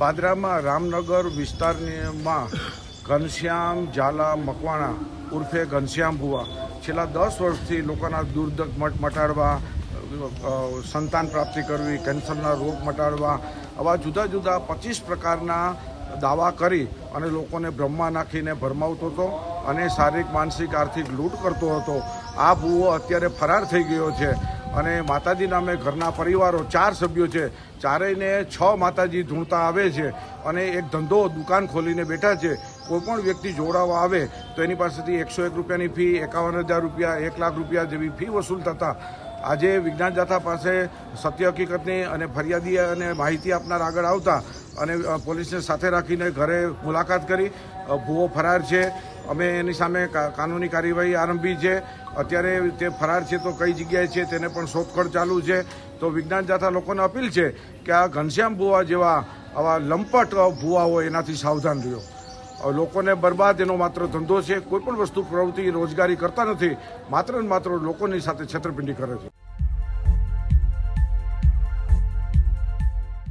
પાદરામાં રામનગર વિસ્તારમાં ઘનશ્યામ ઝાલા મકવાણા ઉર્ફે ઘનશ્યામ ભુવા છેલ્લા 10 વર્ષથી લોકોના દુર્દક મટાડવા, સંતાન પ્રાપ્તિ કરવી, કેન્સરના રોગ મટાડવા, આવા જુદા જુદા 25 પ્રકારના દાવા કરી અને લોકોને બ્રહ્મા નાખીને ભરમાવતો હતો અને શારીરિક, માનસિક, આર્થિક લૂંટ કરતો હતો. આ ભૂવો અત્યારે ફરાર થઈ ગયો છે અને માતાજી નામે ઘરના પરિવારો 4 સભ્યો છે, ચારેયને 6 માતાજી ધૂણતા આવે છે અને એક ધંધો દુકાન ખોલીને બેઠા છે. કોઈ પણ વ્યક્તિ જોડાવા આવે તો એની પાસેથી 101 રૂપિયાની ફી, 51,000 રૂપિયા, 1 લાખ રૂપિયા જેવી ફી વસૂલ થતા આજે વિજ્ઞાન જાથા પાસે સત્ય હકીકતની અને ફરિયાદી અને માહિતી આપનાર આગળ આવતા અને પોલીસને સાથે રાખીને ઘરે મુલાકાત કરી. ભૂવો ફરાર છે. અમે એની સામે કાનૂની કાર્યવાહી આરંભી છે. અત્યારે તે ફરાર છે તો કઈ જગ્યાએ છે તેને પણ શોધખોળ ચાલુ છે. તો વિજ્ઞાન જાથા લોકોને અપીલ છે કે આ ઘનશ્યામ ભુવા જેવા આવા લંપટ ભુવા હોય એનાથી સાવધાન રહ્યો. લોકોને બરબાદ એનો માત્ર ધંધો છે. કોઈ પણ વસ્તુ પ્રવૃત્તિ રોજગારી કરતા નથી, માત્ર ને માત્ર લોકોની સાથે છેતરપિંડી કરે છે.